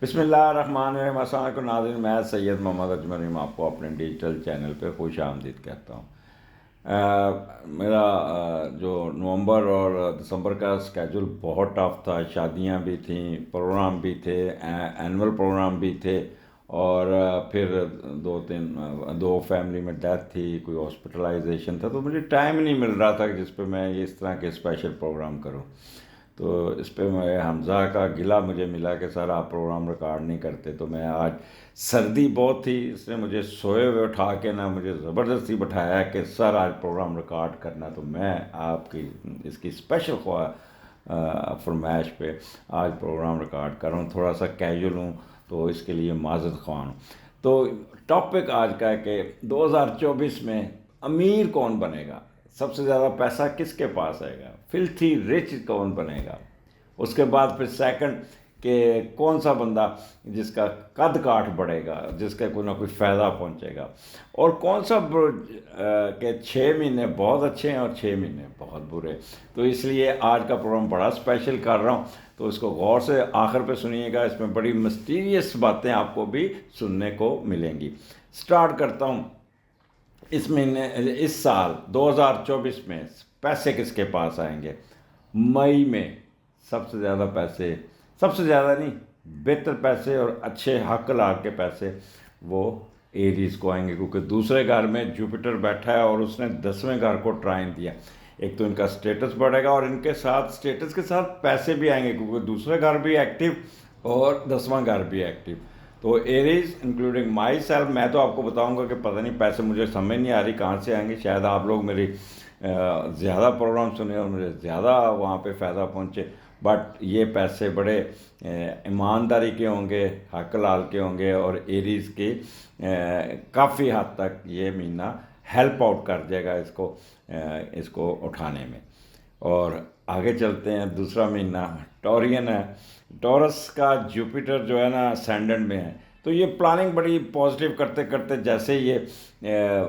बिस्मिल्लाहिर्रहमानिर्रहीम। अस्सलाम वालेकुम नाज़रीन, मैं सैयद मोहम्मद अजमल रीम आपको अपने डिजिटल चैनल पे खुश आमदीद कहता हूँ। मेरा जो नवंबर और दिसंबर का स्केजूल बहुत टफ था। शादियाँ भी थीं, प्रोग्राम भी थे, एनुअल प्रोग्राम भी थे, और फिर दो फैमिली में डेथ थी, कोई हॉस्पिटलाइजेशन था, तो मुझे टाइम नहीं मिल रहा था कि जिस पे मैं इस तरह के स्पेशल प्रोग्राम करूं। तो इस पे मैं हमज़ा का गिला मुझे मिला कि सर आप प्रोग्राम रिकॉर्ड नहीं करते। तो मैं आज, सर्दी बहुत थी, इसने मुझे सोए हुए उठा के ना मुझे ज़बरदस्ती बैठाया कि सर आज प्रोग्राम रिकॉर्ड करना। तो मैं आपकी इसकी स्पेशल फरमाइश पे आज प्रोग्राम रिकॉर्ड कर रहा हूँ। थोड़ा सा कैजुअल हूँ तो इसके लिए माज़रत ख्वाह हूँ। तो टॉपिक आज का है कि 2024 में अमीर कौन बनेगा, सबसे ज़्यादा पैसा किसके पास आएगा, फिल्थी रिच कौन बनेगा। उसके बाद फिर सेकंड कि कौन सा बंदा जिसका कद काठ बढ़ेगा, जिसका कोई ना कोई फ़ायदा पहुंचेगा, और कौन सा के 6 महीने बहुत अच्छे हैं और 6 महीने बहुत बुरे। तो इसलिए आज का प्रोग्राम बड़ा स्पेशल कर रहा हूँ, तो इसको गौर से आखिर पे सुनिएगा। इसमें बड़ी मिस्टीरियस बातें आपको भी सुनने को मिलेंगी। स्टार्ट करता हूँ। इस साल 2024 में पैसे किसके पास आएंगे। मई में सबसे ज़्यादा पैसे, सबसे ज़्यादा नहीं, बेहतर पैसे और अच्छे हक लाभ के पैसे वो एरीज को आएंगे, क्योंकि दूसरे घर में जुपिटर बैठा है और उसने 10वें घर को ट्राइन दिया। एक तो इनका स्टेटस बढ़ेगा और इनके साथ स्टेटस के साथ पैसे भी आएंगे, क्योंकि दूसरे घर भी एक्टिव और 10वां घर भी एक्टिव। तो एरीज इंक्लूडिंग माई सेल्फ, मैं तो आपको बताऊंगा कि पता नहीं, पैसे मुझे समझ नहीं आ रही कहाँ से आएंगे। शायद आप लोग मेरी ज़्यादा प्रोग्राम सुने और मुझे ज़्यादा वहाँ पे फ़ायदा पहुँचे, बट ये पैसे बड़े ईमानदारी के होंगे, हक लाल के होंगे, और एरीज के काफ़ी हद तक ये महीना हेल्प आउट कर जाएगा इसको उठाने में। और आगे चलते हैं। दूसरा महीना टॉरियन है। टॉरस का जुपिटर जो है ना असेंडेंट में है, तो ये प्लानिंग बड़ी पॉजिटिव करते करते जैसे ये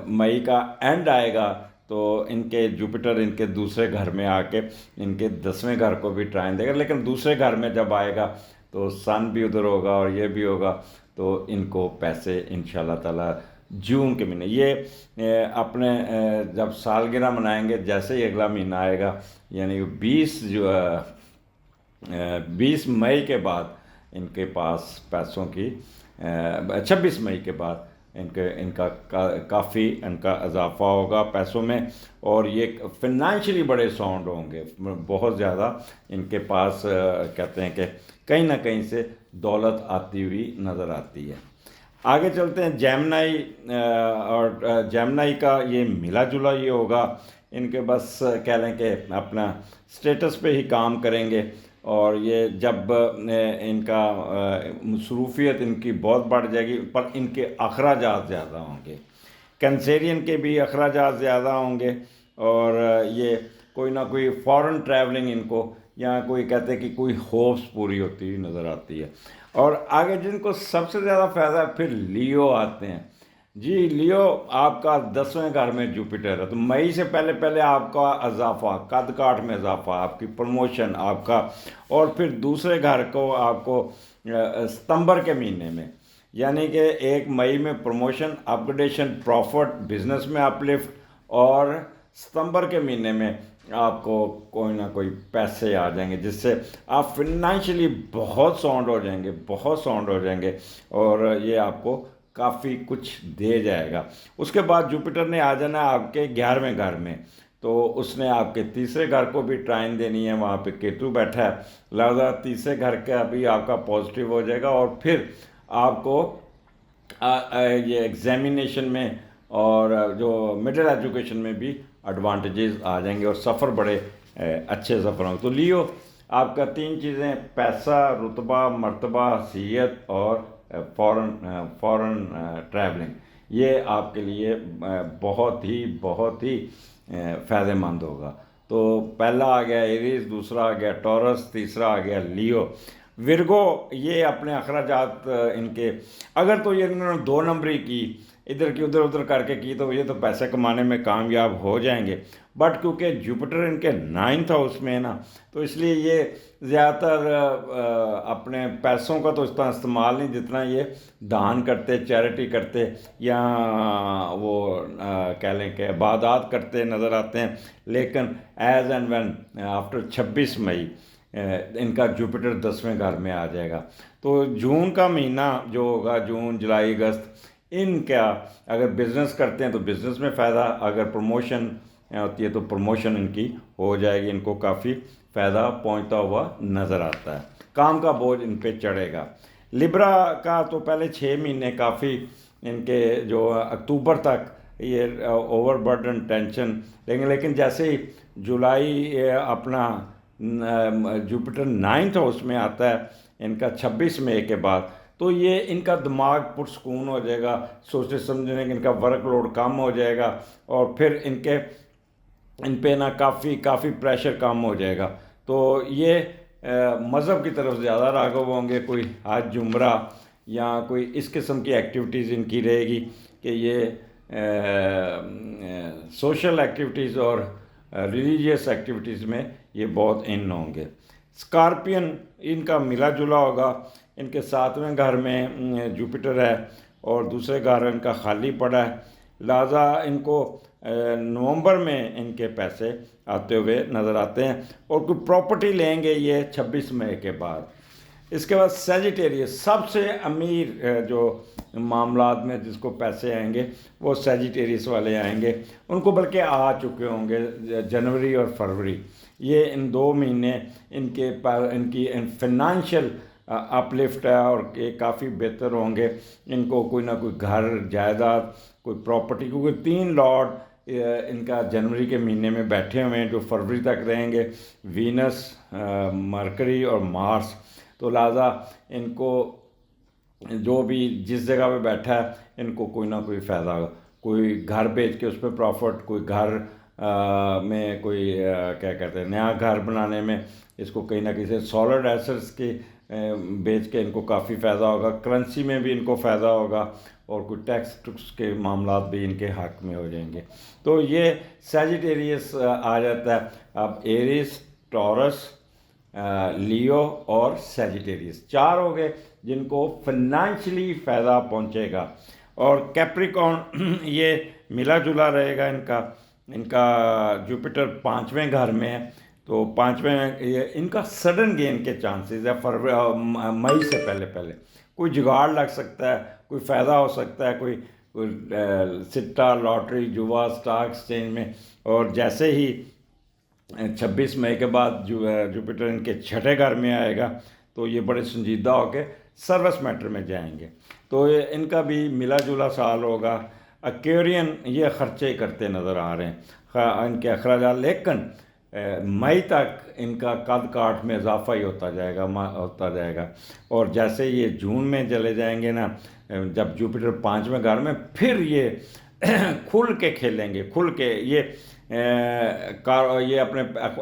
मई का एंड आएगा तो इनके जुपिटर इनके दूसरे घर में आके इनके 10वें घर को भी ट्राइन देगा। लेकिन दूसरे घर में जब आएगा तो सन भी उधर होगा और ये भी होगा, तो इनको पैसे इंशाल्लाह ताला जून के महीने ये अपने जब सालगिरह मनाएंगे, जैसे ही अगला महीना आएगा, यानी 20 मई के बाद इनके पास पैसों की 26 मई के बाद इनका काफ़ी इनका इजाफा होगा पैसों में, और ये फिनेंशियली बड़े साउंड होंगे। बहुत ज़्यादा इनके पास कहते हैं कि कहीं ना कहीं से दौलत आती हुई नज़र आती है। आगे चलते हैं। जेमिनाई और जेमिनाई का ये मिला जुला ये होगा। इनके बस कह लें कि अपना स्टेटस पे ही काम करेंगे, और ये जब इनका मसरूफियत इनकी बहुत बढ़ जाएगी, पर इनके अखराजात ज़्यादा होंगे। कैंसेरियन के भी अखराजात ज़्यादा होंगे, और ये कोई ना कोई फॉरेन ट्रैवलिंग इनको, या कोई कहते हैं कि कोई होप्स पूरी होती हुई नज़र आती है। और आगे जिनको सबसे ज़्यादा फ़ायदा है, फिर लियो आते हैं। जी, लियो आपका 10वें घर में जुपिटर है, तो मई से पहले पहले आपका इजाफा, कद काठ में इजाफा, आपकी प्रमोशन आपका, और फिर दूसरे घर को आपको सितंबर के महीने में, यानी कि 1 मई में प्रमोशन, अपग्रेडेशन, प्रॉफिट, बिजनेस में अपलिफ्ट, और सितंबर के महीने में आपको कोई ना कोई पैसे आ जाएंगे, जिससे आप फिनेंशियली बहुत साउंड हो जाएंगे, बहुत साउंड हो जाएंगे, और ये आपको काफ़ी कुछ दे जाएगा। उसके बाद जुपिटर ने आ जाना आपके 11वें घर में, तो उसने आपके तीसरे घर को भी ट्राइन देनी है, वहाँ पे केतु बैठा है, लिहाजा तीसरे घर का भी आपका पॉजिटिव हो जाएगा। और फिर आपको ये एग्जामिनेशन में और जो मिडिल एजुकेशन में भी एडवांटेजेस आ जाएंगे, और सफ़र बड़े अच्छे सफ़र होंगे। तो लियो आपका 3 चीज़ें, पैसा, रुतबा, मर्तबा, हैसियत, और फॉरेन ट्रैवलिंग, ये आपके लिए बहुत ही फ़ायदेमंद होगा। तो पहला आ गया एरीज, दूसरा आ गया टॉरस, तीसरा आ गया लियो। विरगो ये अपने अखराजात इनके, अगर तो ये इन्होंने 2 नंबरी की, इधर की उधर उधर करके की, तो ये तो पैसे कमाने में कामयाब हो जाएंगे। बट क्योंकि जुपिटर इनके 9th हाउस में है ना, तो इसलिए ये ज़्यादातर अपने पैसों का तो इतना इस्तेमाल नहीं जितना ये दान करते, चैरिटी करते, या वो कह लें कि इबादत करते नज़र आते हैं। लेकिन एज एंड व्हेन आफ्टर 26 मई इनका जुपिटर 10वें घर में आ जाएगा। तो जून का महीना जो होगा, जून जुलाई अगस्त, इनका अगर बिज़नेस करते हैं तो बिज़नेस में फ़ायदा, अगर प्रमोशन होती है तो प्रमोशन इनकी हो जाएगी, इनको काफ़ी फ़ायदा पहुंचता हुआ नज़र आता है, काम का बोझ इन पे चढ़ेगा। लिब्रा का तो पहले 6 महीने काफ़ी इनके जो अक्टूबर तक ये ओवरबर्डन टेंशन, लेकिन जैसे ही जुलाई अपना जुपिटर 9th हाउस में आता है इनका 26 मई के बाद, तो ये इनका दिमाग पुरसकून हो जाएगा, सोचने समझने कि इनका वर्कलोड कम हो जाएगा, और फिर इन पे ना काफ़ी प्रेशर कम हो जाएगा। तो ये मज़हब की तरफ ज़्यादा राग़िब होंगे, कोई हज उम्रा या कोई इस किस्म की एक्टिविटीज़ इनकी रहेगी कि ये सोशल एक्टिविटीज़ और रिलीजियस एक्टिविटीज़ में ये बहुत इन होंगे। स्कॉर्पियन इनका मिला जुला होगा, इनके 7वें घर में जुपिटर है और दूसरे घर इनका खाली पड़ा है, लिहाजा इनको नवंबर में इनके पैसे आते हुए नज़र आते हैं, और कोई प्रॉपर्टी लेंगे ये 26 मई के बाद। इसके बाद सेजिटेरियस, सबसे अमीर जो मामलात में जिसको पैसे आएंगे वो सेजिटेरियस वाले आएंगे, उनको बल्कि आ चुके होंगे जनवरी और फरवरी, ये इन 2 महीने इनकी फाइनेंशियल अपलिफ्ट है और ये काफ़ी बेहतर होंगे। इनको कोई ना कोई घर जायदाद, कोई प्रॉपर्टी, क्योंकि 3 लॉर्ड इनका जनवरी के महीने में बैठे हुए हैं जो फरवरी तक रहेंगे, वीनस, मरकरी और मार्स। तो लिहाजा इनको जो भी जिस जगह पे बैठा है इनको कोई ना कोई फ़ायदा होगा, कोई घर बेच के उसमें प्रॉफिट, कोई घर में कोई क्या कहते हैं नया घर बनाने में इसको कहीं ना कहीं से सॉलिड एसेट्स के बेच के इनको काफ़ी फ़ायदा होगा, करेंसी में भी इनको फ़ायदा होगा, और कोई टैक्स के मामला भी इनके हक में हो जाएंगे। तो ये सैजिटेरियस आ जाता है। अब एरिस, टॉरस, लियो और सैजिटेरियस 4 हो गए जिनको फाइनेंशियली फ़ायदा पहुंचेगा। और कैप्रिकॉर्न ये मिला जुला रहेगा, इनका जुपिटर 5वें घर में है, तो 5वें ये इनका सडन गेन के चांसेस है। मई से पहले कोई जुगाड़ लग सकता है, कोई फ़ायदा हो सकता है, कोई सिट्टा, लॉटरी, जुआ, स्टॉक एक्सचेंज में। और जैसे ही 26 मई के बाद जुपिटर इनके 6ठे घर में आएगा तो ये बड़े संजीदा होकर सर्विस मैटर में जाएंगे, तो ये इनका भी मिला जुला साल होगा। एक्वेरियन ये खर्चे करते नज़र आ रहे हैं इनके अखराजात, लेकिन मई तक इनका कद काठ में इजाफा ही होता जाएगा। और जैसे ये जून में चले जाएंगे ना, जब जुपिटर 5वें घर में, फिर ये खुल के खेलेंगे, खुल के ये अपने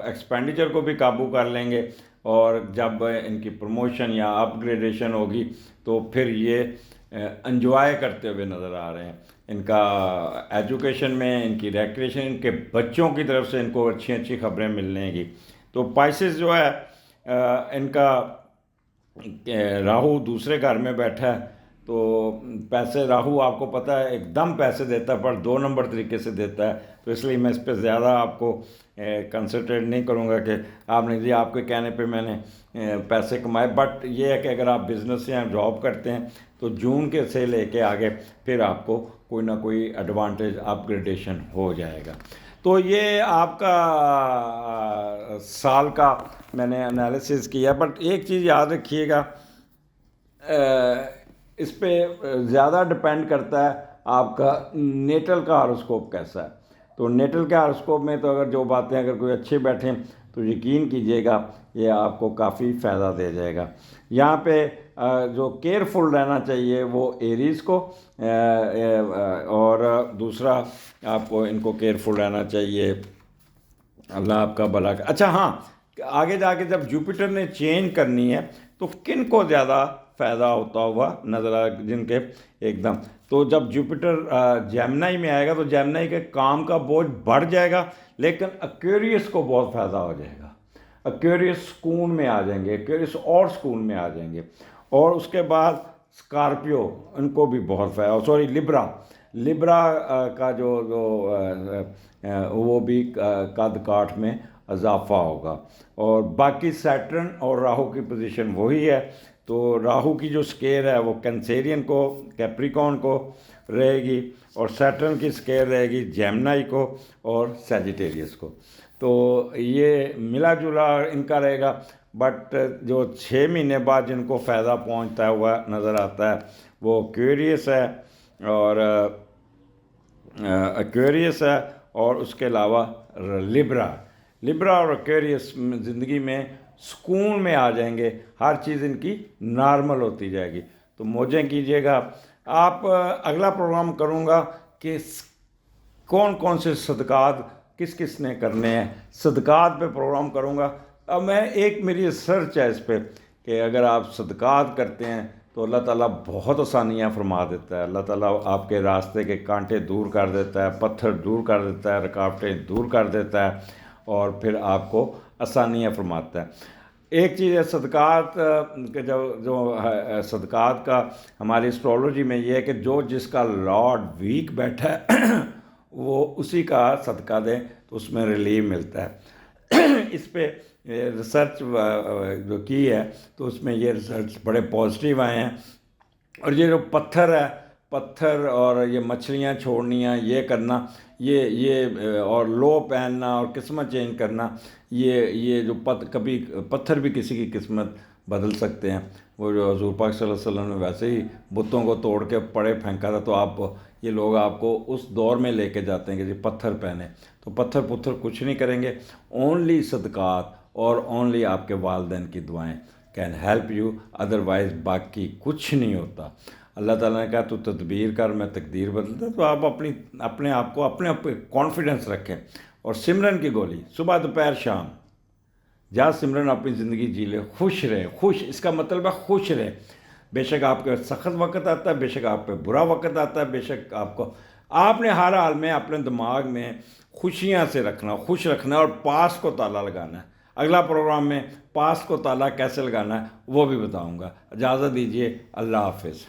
एक्सपेंडिचर को भी काबू कर लेंगे, और जब इनकी प्रमोशन या अपग्रेडेशन होगी तो फिर ये एंजॉय करते हुए नज़र आ रहे हैं। इनका एजुकेशन में, इनकी रिक्रिएशन, इनके बच्चों की तरफ से इनको अच्छी अच्छी खबरें मिलेंगी। तो पाइसेस जो है इनका राहु दूसरे घर में बैठा है, तो पैसे राहु आपको पता है एकदम पैसे देता है, पर 2 नंबर तरीके से देता है, तो इसलिए मैं इस पर ज़्यादा आपको कंसंट्रेट नहीं करूँगा कि आपने जी आपके कहने पे मैंने पैसे कमाए। बट ये है कि अगर आप बिज़नेस या जॉब करते हैं तो जून के से लेके आगे फिर आपको कोई ना कोई एडवांटेज, अपग्रेडेशन हो जाएगा। तो ये आपका साल का मैंने एनालिसिस किया। बट एक चीज़ याद रखिएगा, इस पे ज़्यादा डिपेंड करता है आपका नेटल का हॉरोस्कोप कैसा है। तो नेटल के हॉरोस्कोप में तो अगर जो बातें अगर कोई अच्छे बैठें तो यकीन कीजिएगा ये आपको काफ़ी फ़ायदा दे जाएगा। यहाँ पे जो केयरफुल रहना चाहिए वो एरीज़ को, और दूसरा आपको इनको केयरफुल रहना चाहिए, अल्लाह आपका भला। अच्छा हाँ, आगे जाके जब जुपिटर ने चेंज करनी है तो किन को ज़्यादा फ़ायदा होता हुआ नज़र आ जिनके एकदम। तो जब जुपिटर जेमिनी में आएगा तो जेमिनी के काम का बोझ बढ़ जाएगा, लेकिन एक्वेरियस को बहुत फ़ायदा हो जाएगा। एक्वेरियस सुकून में आ जाएंगे, एक्वेरियस और सुकून में आ जाएंगे। और उसके बाद स्कॉर्पियो, उनको भी बहुत फ़ायदा, सॉरी लिब्रा, लिब्रा का जो जो वो भी कद काठ में इजाफा होगा। और बाकी सैटर्न और राहु की पोजीशन वही है। तो राहु की जो स्केयर है वो कैंसेरियन को, कैप्रिकॉन को रहेगी, और सैटर्न की स्केयर रहेगी जेमिनी को और सैजिटेरियस को। तो ये मिला जुला इनका रहेगा। बट जो 6 महीने बाद जिनको फ़ायदा पहुंचता हुआ नज़र आता है वो एक्वेरियस है, और एक्वेरियस है, और उसके अलावा लिब्रा। लिब्रा और एक्वेरियस ज़िंदगी में सुकून में आ जाएंगे, हर चीज़ इनकी नॉर्मल होती जाएगी। तो मौजें कीजिएगा। आप अगला प्रोग्राम करूँगा कि कौन कौन से सदक़ात किस किस ने करने हैं, सदक़ात पे प्रोग्राम करूँगा। अब मैं एक मेरी रिसर्च है इस पे कि अगर आप सदक़ात करते हैं तो अल्लाह ताला बहुत आसानियाँ फरमा देता है। अल्लाह ताला आपके रास्ते के कांटे दूर कर देता है, पत्थर दूर कर देता है, रुकावटें दूर कर देता है, और फिर आपको आसानियाँ फरमाता है। एक चीज़ है सदक़ात के, जो है सदक़ात का हमारी एस्ट्रोलॉजी में ये है कि जो जिसका लॉर्ड वीक बैठा है वो उसी का सदका दें तो उसमें रिलीफ मिलता है। इस पे रिसर्च जो की है तो उसमें ये रिसर्च बड़े पॉजिटिव आए हैं। और ये जो पत्थर है, पत्थर और ये मछलियाँ छोड़नियाँ, ये करना, ये और लो पहनना और किस्मत चेंज करना, ये जो कभी पत्थर भी किसी की किस्मत बदल सकते हैं। वो जो हज़ूर पाक सल्लल्लाहु अलैहि वसल्लम ने वैसे ही बुतों को तोड़ के पड़े फेंका था, तो आप ये लोग आपको उस दौर में लेके जाते हैं कि जी पत्थर पहने, तो पत्थर पुत्थर कुछ नहीं करेंगे। ओनली सदक़ात और ओनली आपके वालिदैन की दुआएं कैन हेल्प यू, अदरवाइज़ बाकी कुछ नहीं होता। अल्लाह ताला ने कहा तू तदबीर कर, मैं तकदीर बदलता। तो आप अपने आप को अपने कॉन्फिडेंस रखें, और सिमरन की गोली सुबह दोपहर शाम जा सिमरन, अपनी ज़िंदगी जी ले, खुश रहे। खुश, इसका मतलब है खुश रहे। बेशक आपके सख्त वक्त आता है, बेशक आप पे बुरा वक्त आता है, बेशक आपने हर हाल में अपने दिमाग में खुशियाँ से रखना, खुश रखना, और पास को ताला लगाना है। अगला प्रोग्राम में पास को ताला कैसे लगाना है वो भी बताऊँगा। इजाज़त दीजिए, अल्लाह हाफिज़।